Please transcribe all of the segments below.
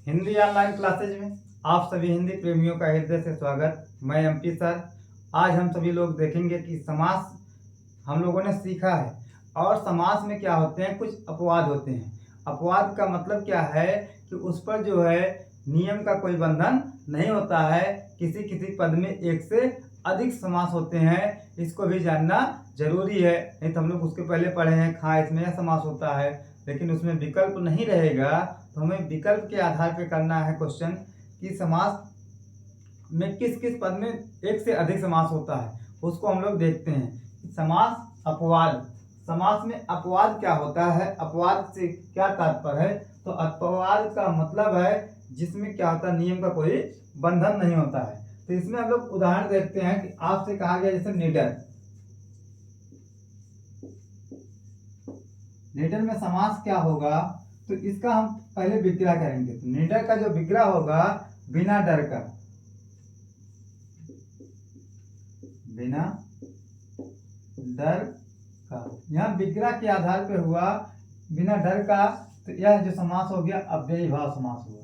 Hindi online classes में आप सभी हिंदी प्रेमियों का हृदय से स्वागत। मैं एमपी सर। आज हम सभी लोग देखेंगे कि समास हम लोगों ने सीखा है और समास में क्या होते हैं, कुछ अपवाद होते हैं। अपवाद का मतलब क्या है कि उस पर जो है नियम का कोई बंधन नहीं होता है। किसी किसी पद में एक से अधिक समास होते हैं, इसको भी जानना जरूरी है। नहीं तो हम लोग उसके पहले पढ़े हैं खा इसमें यह समास होता है, लेकिन उसमें विकल्प नहीं रहेगा। तो हमें विकल्प के आधार पर करना है क्वेश्चन कि समास में किस किस पद में एक से अधिक समास होता है, उसको हम लोग देखते हैं। समास अपवाद, समास में अपवाद क्या होता है, अपवाद से क्या तात्पर्य है? तो अपवाद का मतलब है जिसमें क्या होता है, नियम का कोई बंधन नहीं होता है। तो इसमें हम लोग उदाहरण देखते हैं कि आपसे कहा गया जैसे निडर, निडर में समास क्या होगा? तो इसका हम पहले विग्रह करेंगे। तो निडर का जो विग्रह होगा बिना डर का, बिना डर का। यहाँ विग्रह के आधार पे हुआ बिना डर का, तो यह जो समास हो गया अव्ययी भाव समास हुआ।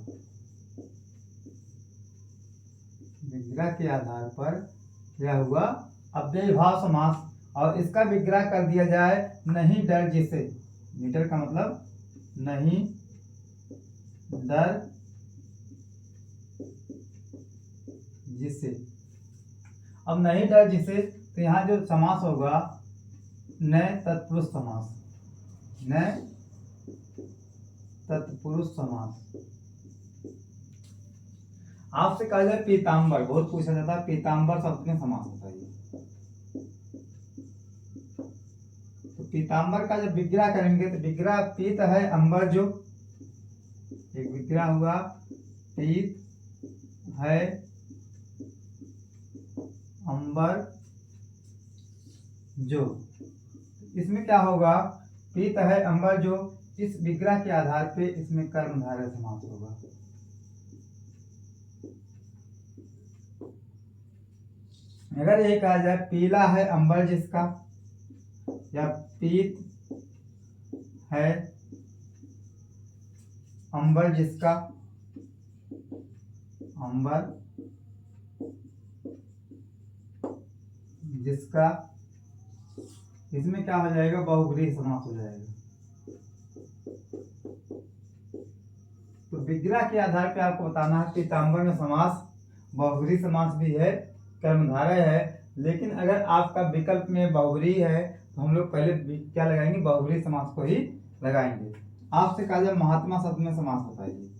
विग्रह के आधार पर यह हुआ अव्ययी भाव समास, और इसका विग्रह कर दिया जाए नहीं डर जिसे। निडर का मतलब नहीं डर जिसे। अब नहीं डर जिसे, तो यहाँ जो समास होगा न तत्पुरुष समास, न तत्पुरुष समास। आपसे कहा जाए पीताम्बर, बहुत पूछा जाता है पीताम्बर शब्द में समास होता है। तो पीताम्बर का जब विग्रह करेंगे तो विग्रह पीत है अंबर जो, एक विग्रह हुआ पीत है अंबर जो। इसमें क्या होगा, पीत है अंबर जो, इस विग्रह के आधार पे इसमें कर्मधारय समास होगा। अगर ये कहा जाए पीला है अंबर जिसका, या पीत है अंबर जिसका, अंबर जिसका, इसमें क्या हो जाएगा, बहुव्रीहि समास हो जाएगा। तो विग्रह के आधार पे आपको बताना है पीताम्बर में समास बहुव्रीहि समास भी है, कर्मधारय है। लेकिन अगर आपका विकल्प में बहुव्रीहि है तो हम लोग पहले क्या लगाएंगे, बहुव्रीहि समास को ही लगाएंगे। आपसे कहा जाए महात्मा शब्द में समास बताइए।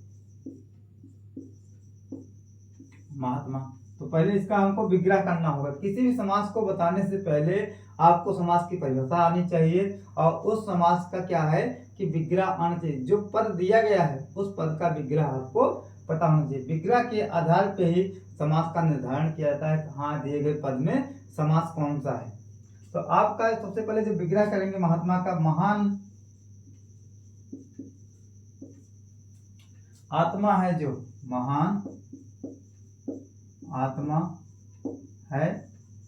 महात्मा, तो पहले इसका हमको विग्रह करना होगा। किसी भी समास को बताने से पहले आपको समास की परिभाषा आनी चाहिए, और उस समास का क्या है कि विग्रह आना चाहिए। जो पद दिया गया है उस पद का विग्रह आपको पता होना चाहिए। विग्रह के आधार पे ही समास का निर्धारण किया जाता है कि हाँ दिए गए पद में समास कौन सा है। तो आपका सबसे पहले जो विग्रह करेंगे महात्मा का, महान आत्मा है जो, महान आत्मा है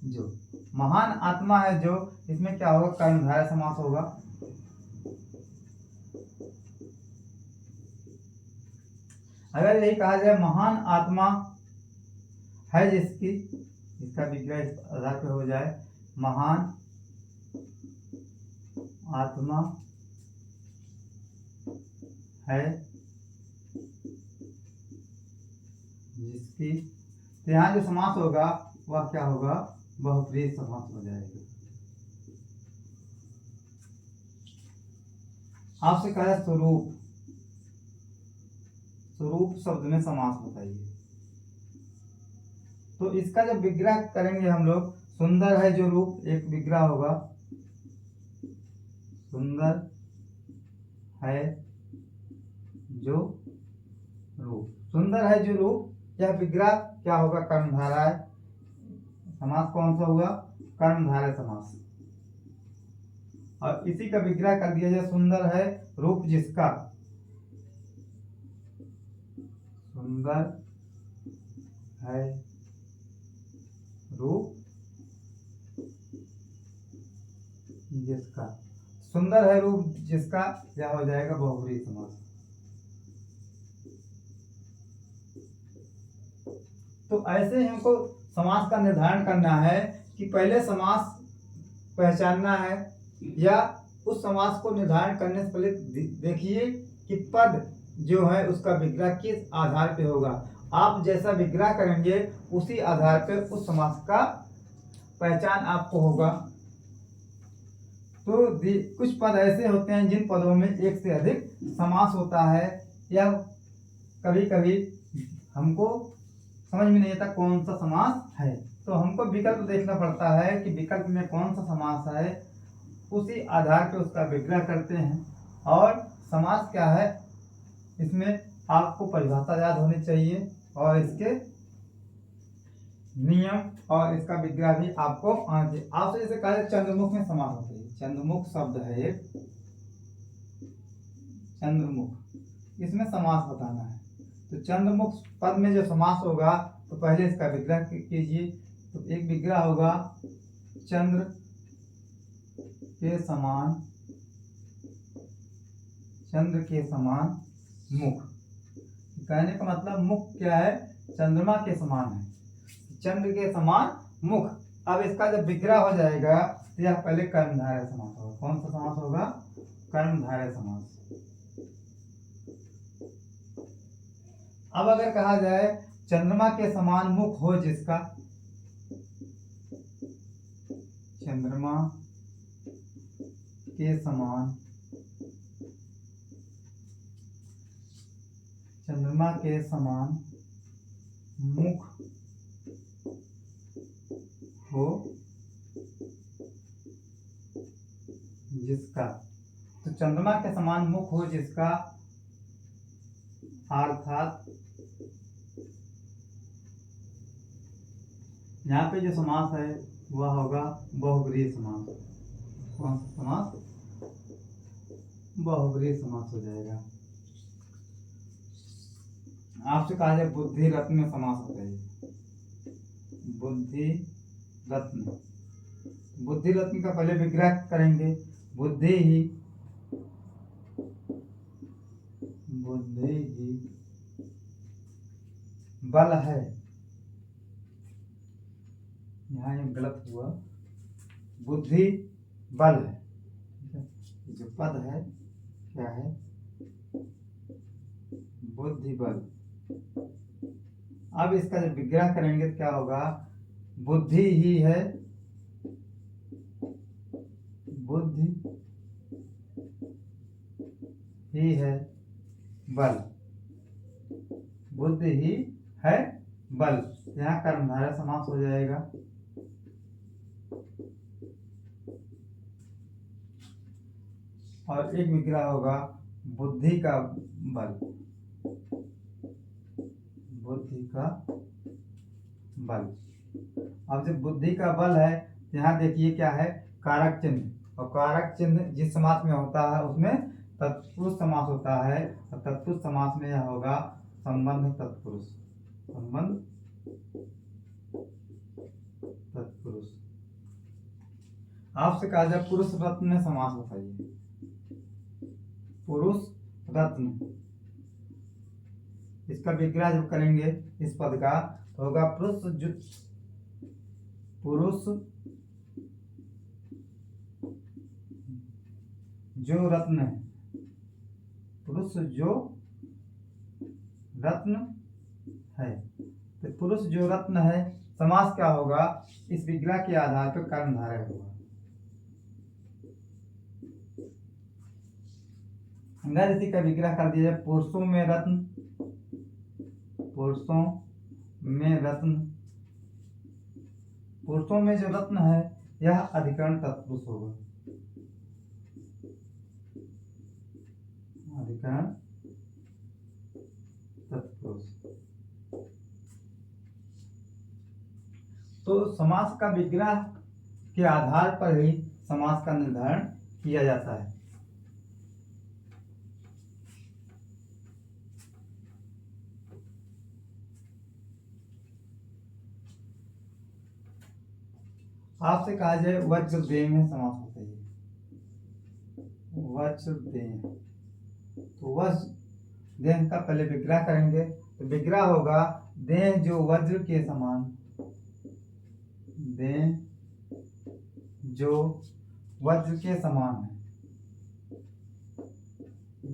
जो, महान आत्मा है जो, इसमें क्या होगा, कर्मधारय समास होगा। अगर यही कहा जाए महान आत्मा है जिसकी, इसका विग्रह इस आधार पे हो जाए महान आत्मा है जिसकी, तो यहाँ जो समास होगा वह क्या होगा, बहुव्रीहि समास हो जाएगा। आपसे कहा है स्वरूप, स्वरूप शब्द में समास बताइए। तो इसका जब विग्रह करेंगे हम लोग, सुंदर है जो रूप, एक विग्रह होगा सुंदर है जो रूप। सुंदर है जो रूप, यह विग्रह क्या होगा, कर्मधारय समास। कौन सा हुआ, कर्मधारय समास। और इसी का विग्रह कर दिया जाए सुंदर है रूप जिसका, सुंदर है रूप जिसका, सुंदर है रूप जिसका, यह हो जाएगा बहुव्रीहि समास। तो ऐसे ही हमको समास का निर्धारण करना है कि पहले समास पहचानना है, या उस समास को निर्धारण करने से पहले देखिए कि पद जो है उसका विग्रह किस आधार पे होगा। आप जैसा विग्रह करेंगे उसी आधार पे उस समास का पहचान आपको होगा। तो कुछ पद ऐसे होते हैं जिन पदों में एक से अधिक समास होता है, या कभी कभी हमको समझ में नहीं आता कौन सा समास है, तो हमको विकल्प देखना पड़ता है कि विकल्प में कौन सा समास है, उसी आधार पे उसका विग्रह करते हैं। और समास क्या है, इसमें आपको परिभाषा याद होनी चाहिए और इसके नियम और इसका विग्रह भी आपको आना चाहिए। आपसे जैसे कहा चंद्रमुख में समास होता है, चंद्रमुख शब्द है एक, चंद्रमुख, इसमें समास बताना है। तो चंद्रमुख पद में जो समास होगा तो पहले इसका विग्रह कीजिए। तो एक विग्रह होगा चंद्र के समान, चंद्र के समान मुख। कहने का मतलब मुख क्या है, चंद्रमा के समान है, चंद्र के समान मुख। अब इसका जब विग्रह हो जाएगा तो यह पहले कर्मधारय समास होगा। कौन सा समास होगा, कर्मधारय समास। अब अगर कहा जाए चंद्रमा के समान मुख हो जिसका, चंद्रमा के समान, चंद्रमा के समान मुख हो जिसका, तो चंद्रमा के समान मुख हो जिसका अर्थात यहाँ पे जो समास है वह होगा बहुब्रीहि समास। कौन सा समास, बहुब्रीहि समास हो जाएगा। आपसे कहा जाए बुद्धि रत्न में समास होता है, बुद्धि रत्न। बुद्धि रत्न का पहले विग्रह करेंगे, बुद्धि ही, बुद्धि ही बल है। यहाँ ये गलत हुआ, बुद्धि बल है, जो पद है क्या है, बुद्धि बल। अब इसका जब विग्रह करेंगे तो क्या होगा, बुद्धि ही है, बुद्धि ही है बल, बुद्धि ही है बल। यहाँ कर्मधारय समास हो जाएगा। और एक विग्रह होगा बुद्धि का बल, बुद्धि का बल। अब जब बुद्धि का बल है, यहाँ देखिए क्या है, कारक चिन्ह, और कारक चिन्ह जिस समास में होता है उसमें तत्पुरुष समास होता है, और तत्पुरुष समास में यह होगा संबंध तत्पुरुष, संबंध तत्पुरुष। आपसे कहा जाए पुरुष रत्न में समास बताइए, पुरुष रत्न। इसका विग्रह जब करेंगे इस पद का तो होगा पुरुष जो रत्न है, पुरुष जो रत्न है। तो पुरुष जो रत्न है, समास क्या होगा, इस विग्रह के आधार पर कर्मधारय होगा। अगर इसी का विग्रह कर दिया जाए, पुरुषों में रत्न, पुरुषों में रत्न, पुरुषों में जो रत्न है यह अधिकरण तत्पुरुष होगा, अधिकरण तत्पुरुष। तो समास का विग्रह के आधार पर ही समास का निर्धारण किया जाता है। आपसे कहा जाए वज्रदेह में समास होता है, वज्रदेह। तो वज्रदेह का पहले विग्रह करेंगे, तो विग्रह होगा देह जो वज्र के समान, देह जो वज्र के समान है,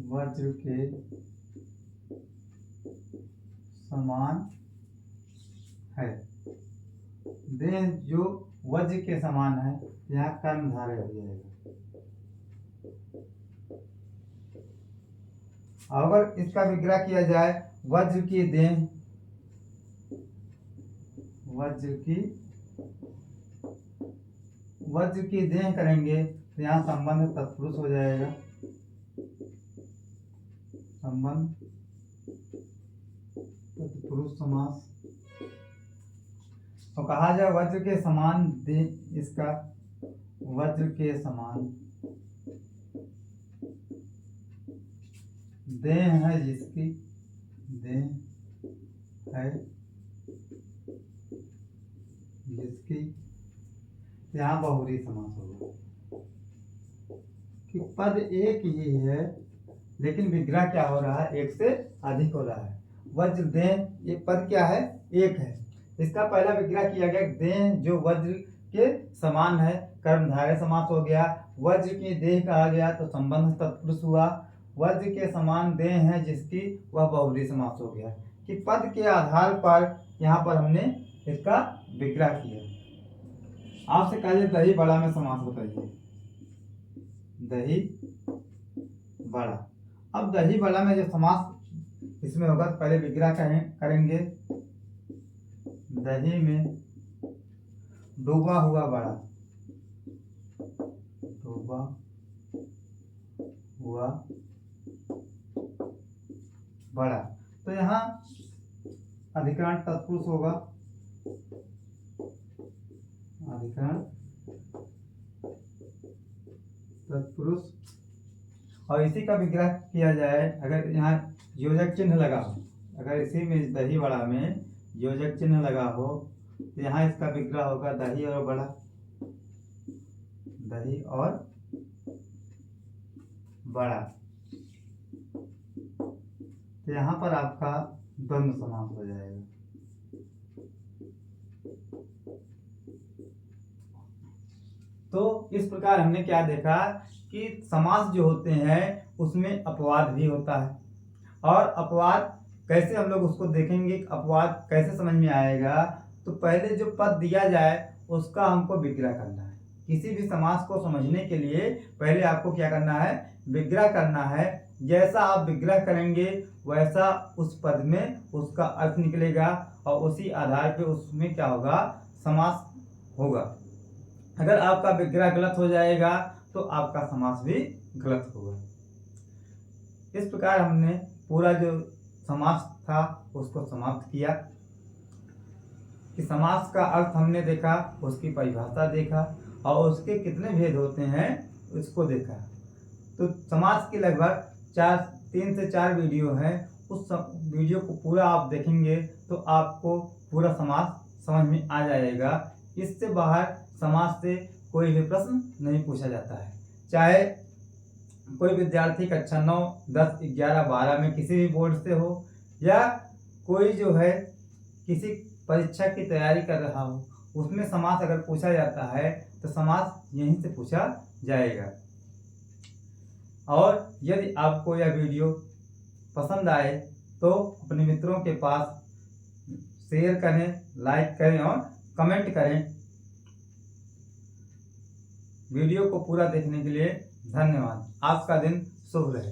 वज्र के समान है। देह जो वज्र के समान है, यहाँ कर्मधारय हो जाएगा। अगर इसका विग्रह किया जाए, वज्र की देह, वज्र की देह करेंगे तो यहाँ संबंध तत्पुरुष हो जाएगा। संबंध तत्पुरुष समास। तो कहा जाए वज्र के समान देह, इसका वज्र के समान देह है जिसकी, देह है जिसकी, यहाँ बहुरी समास होगा कि पद एक ही है लेकिन विग्रह क्या हो रहा है, एक से अधिक हो रहा है। वज्र देह, ये पद क्या है, एक है। इसका पहला विग्रह किया गया, देह जो वज्र के समान है, कर्मधारय समास हो गया। वज्र की देह कहा गया तो संबंध तत्पुरुष हुआ। वज्र के समान देह है जिसकी, वह बहुव्रीहि समास हो गया। कि पद के आधार पर यहाँ पर हमने इसका विग्रह किया। आपसे कहिए दही बड़ा में समास बताइए। दही बड़ा। अब दही बड़ा में जो समास इसमें होगा, पहले विग्रह करेंगे। दही में डूबा हुआ बड़ा, डूबा हुआ बड़ा। तो यहाँ अधिकरण तत्पुरुष होगा, अधिकरण तत्पुरुष। और इसी का विग्रह किया जाए, अगर यहाँ योजक चिन्ह लगा हो, अगर इसी में दही बड़ा में योजक चिन्ह लगा हो तो यहाँ इसका विग्रह होगा दही और बड़ा, दही और बड़ा। तो यहाँ पर आपका द्वंद्व समास हो जाएगा। तो इस प्रकार हमने क्या देखा कि समास जो होते हैं उसमें अपवाद भी होता है। और अपवाद कैसे हम लोग उसको देखेंगे, अपवाद कैसे समझ में आएगा। तो पहले जो पद दिया जाए उसका हमको विग्रह करना है। किसी भी समास को समझने के लिए पहले आपको क्या करना है, विग्रह करना है। जैसा आप विग्रह करेंगे वैसा उस पद में उसका अर्थ निकलेगा और उसी आधार पे उसमें क्या होगा, समास होगा। अगर आपका विग्रह गलत हो जाएगा तो आपका समास भी गलत होगा। इस प्रकार हमने पूरा जो समास था उसको समाप्त किया। कि समास का अर्थ हमने देखा, उसकी परिभाषा देखा और उसके कितने भेद होते हैं उसको देखा। तो समास की लगभग 3 से 4 वीडियो हैं। उस वीडियो को पूरा आप देखेंगे तो आपको पूरा समास समझ में आ जाएगा। इससे बाहर समास से कोई भी प्रश्न नहीं पूछा जाता है। चाहे कोई विद्यार्थी कक्षा 9, 10, 11, 12 में किसी भी बोर्ड से हो या कोई जो है किसी परीक्षा की तैयारी कर रहा हो, उसमें समास अगर पूछा जाता है तो समास यहीं से पूछा जाएगा। और यदि आपको यह वीडियो पसंद आए तो अपने मित्रों के पास शेयर करें, लाइक करें और कमेंट करें। वीडियो को पूरा देखने के लिए धन्यवाद। आपका दिन शुभ रहे।